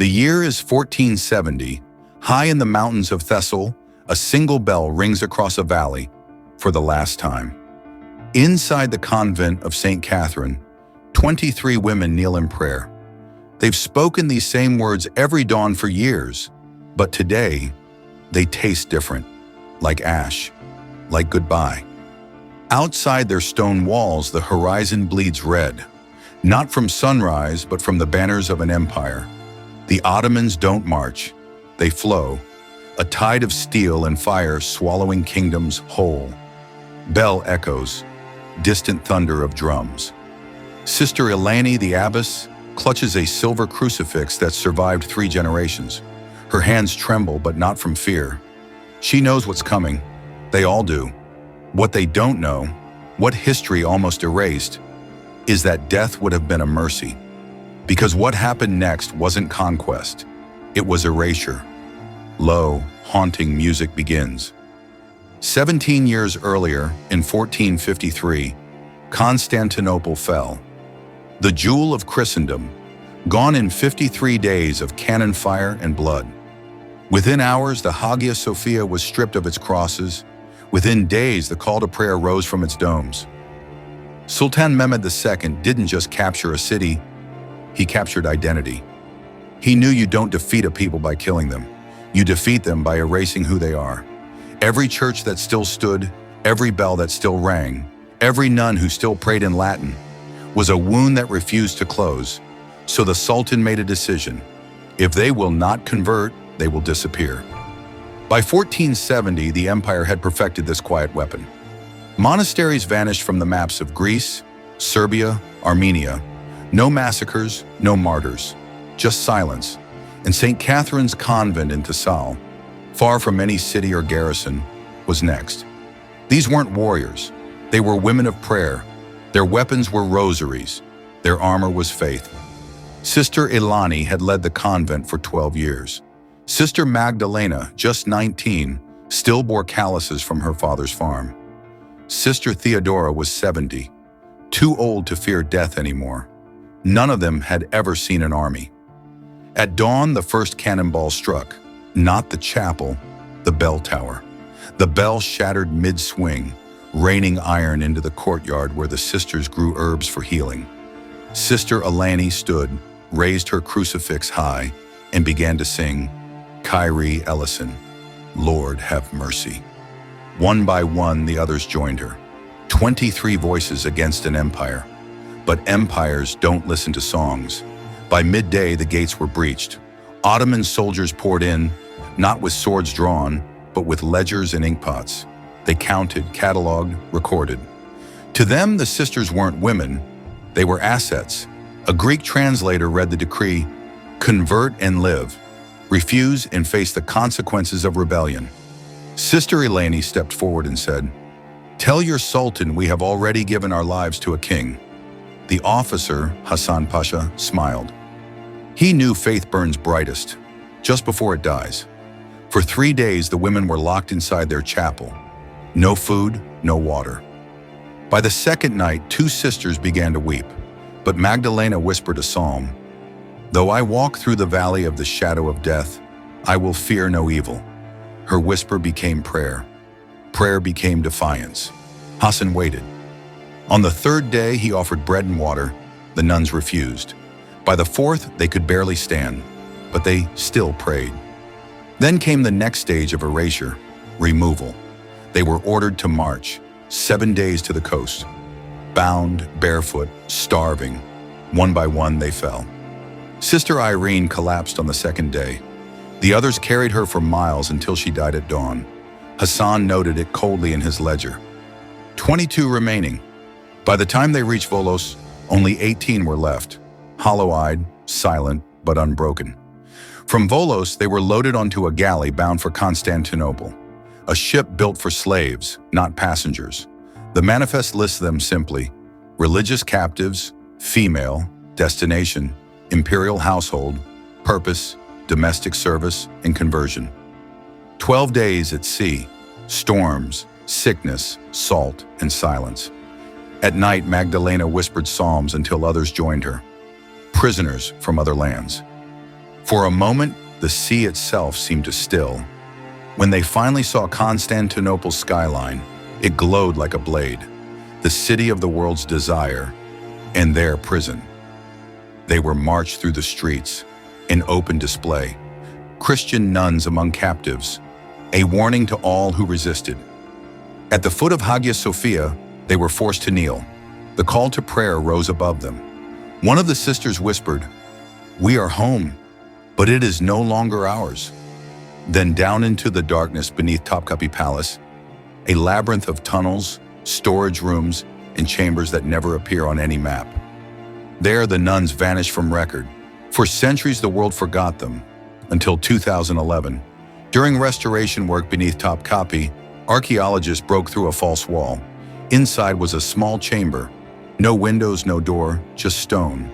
The year is 1470. High in the mountains of Tittle, a single bell rings across a valley for the last time. Inside the convent of St. Catherine, 23 women kneel in prayer. They've spoken these same words every dawn for years, but today they taste different, like ash, like goodbye. Outside their stone walls, the horizon bleeds red, not from sunrise, but from the banners of an empire. The Ottomans don't march, they flow, a tide of steel and fire swallowing kingdoms whole. Bell echoes, distant thunder of drums. Sister Elani, the abbess, clutches a silver crucifix that survived 3 generations. Her hands tremble, but not from fear. She knows what's coming. They all do. What they don't know, what history almost erased, is that death would have been a mercy. Because what happened next wasn't conquest, it was erasure. Low, haunting music begins. 17 years earlier, in 1453, Constantinople fell. The jewel of Christendom, gone in 53 days of cannon fire and blood. Within hours, the Hagia Sophia was stripped of its crosses. Within days, the call to prayer rose from its domes. Sultan Mehmed II didn't just capture a city, he captured identity. He knew you don't defeat a people by killing them. You defeat them by erasing who they are. Every church that still stood, every bell that still rang, every nun who still prayed in Latin, was a wound that refused to close. So the Sultan made a decision. If they will not convert, they will disappear. By 1470, the empire had perfected this quiet weapon. Monasteries vanished from the maps of Greece, Serbia, Armenia. No massacres, no martyrs, just silence. And St. Catherine's Convent in Tittle, far from any city or garrison, was next. These weren't warriors. They were women of prayer. Their weapons were rosaries. Their armor was faith. Sister Elani had led the convent for 12 years. Sister Magdalena, just 19, still bore calluses from her father's farm. Sister Theodora was 70, too old to fear death anymore. None of them had ever seen an army. At dawn, the first cannonball struck, not the chapel, the bell tower. The bell shattered mid-swing, raining iron into the courtyard where the sisters grew herbs for healing. Sister Elani stood, raised her crucifix high, and began to sing, Kyrie eleison, Lord have mercy. One by one, the others joined her. 23 voices against an empire. But empires don't listen to songs. By midday, the gates were breached. Ottoman soldiers poured in, not with swords drawn, but with ledgers and inkpots. They counted, cataloged, recorded. To them, the sisters weren't women, they were assets. A Greek translator read the decree, convert and live, refuse and face the consequences of rebellion. Sister Elani stepped forward and said, tell your sultan we have already given our lives to a king. The officer, Hassan Pasha, smiled. He knew faith burns brightest, just before it dies. For 3 days, the women were locked inside their chapel. No food, no water. By the second night, 2 sisters began to weep, but Magdalena whispered a psalm. Though I walk through the valley of the shadow of death, I will fear no evil. Her whisper became prayer. Prayer became defiance. Hassan waited. On the 3rd day, he offered bread and water. The nuns refused. By the 4th, they could barely stand, but they still prayed. Then came the next stage of erasure, removal. They were ordered to march, 7 days to the coast. Bound, barefoot, starving. One by one, they fell. Sister Irene collapsed on the 2nd day. The others carried her for miles until she died at dawn. Hassan noted it coldly in his ledger. 22 remaining. By the time they reached Volos, only 18 were left, hollow-eyed, silent, but unbroken. From Volos, they were loaded onto a galley bound for Constantinople, a ship built for slaves, not passengers. The manifest lists them simply: religious captives, female, destination, imperial household, purpose, domestic service, and conversion. 12 days at sea, storms, sickness, salt, and silence. At night, Magdalena whispered psalms until others joined her, prisoners from other lands. For a moment, the sea itself seemed to still. When they finally saw Constantinople's skyline, it glowed like a blade, the city of the world's desire, and their prison. They were marched through the streets, in open display, Christian nuns among captives, a warning to all who resisted. At the foot of Hagia Sophia, they were forced to kneel. The call to prayer rose above them. One of the sisters whispered, "We are home, but it is no longer ours." Then down into the darkness beneath Topkapi Palace, a labyrinth of tunnels, storage rooms, and chambers that never appear on any map. There the nuns vanished from record. For centuries the world forgot them, until 2011. During restoration work beneath Topkapi, archaeologists broke through a false wall. Inside was a small chamber. No windows, no door, just stone.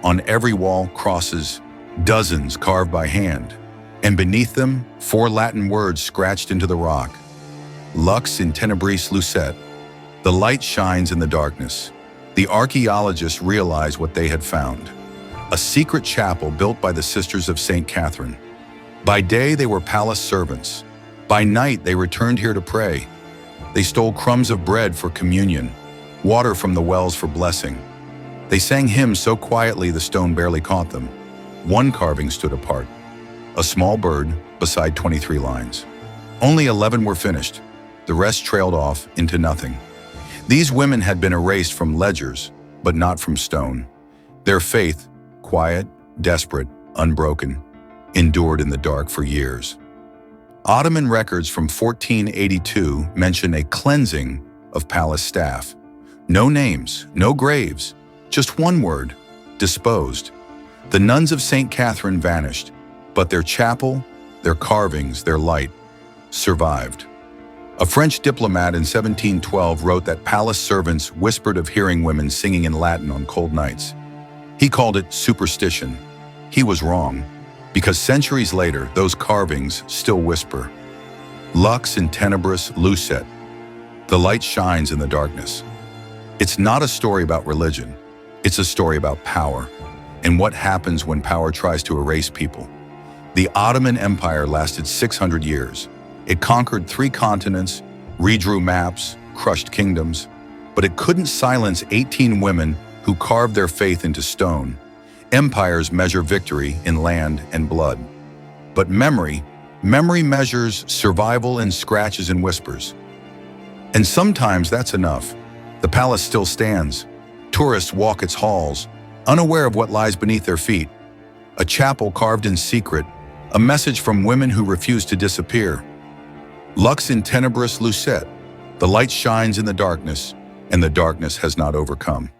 On every wall, crosses, dozens carved by hand. And beneath them, 4 Latin words scratched into the rock. Lux in tenebris lucet. The light shines in the darkness. The archaeologists realized what they had found. A secret chapel built by the Sisters of St. Catherine. By day, they were palace servants. By night, they returned here to pray. They stole crumbs of bread for communion, water from the wells for blessing. They sang hymns so quietly the stone barely caught them. One carving stood apart, a small bird beside 23 lines. Only 11 were finished. The rest trailed off into nothing. These women had been erased from ledgers, but not from stone. Their faith, quiet, desperate, unbroken, endured in the dark for years. Ottoman records from 1482 mention a cleansing of palace staff. No names, no graves, just one word, disposed. The nuns of St. Catherine vanished, but their chapel, their carvings, their light, survived. A French diplomat in 1712 wrote that palace servants whispered of hearing women singing in Latin on cold nights. He called it superstition. He was wrong, because centuries later, those carvings still whisper. Lux in tenebris lucet. The light shines in the darkness. It's not a story about religion. It's a story about power, and what happens when power tries to erase people. The Ottoman Empire lasted 600 years. It conquered 3 continents, redrew maps, crushed kingdoms, but it couldn't silence 18 women who carved their faith into stone. Empires measure victory in land and blood. But memory measures survival in scratches and whispers. And sometimes that's enough. The palace still stands. Tourists walk its halls, unaware of what lies beneath their feet. A chapel carved in secret, a message from women who refuse to disappear. Lux in tenebris lucet. The light shines in the darkness, and the darkness has not overcome.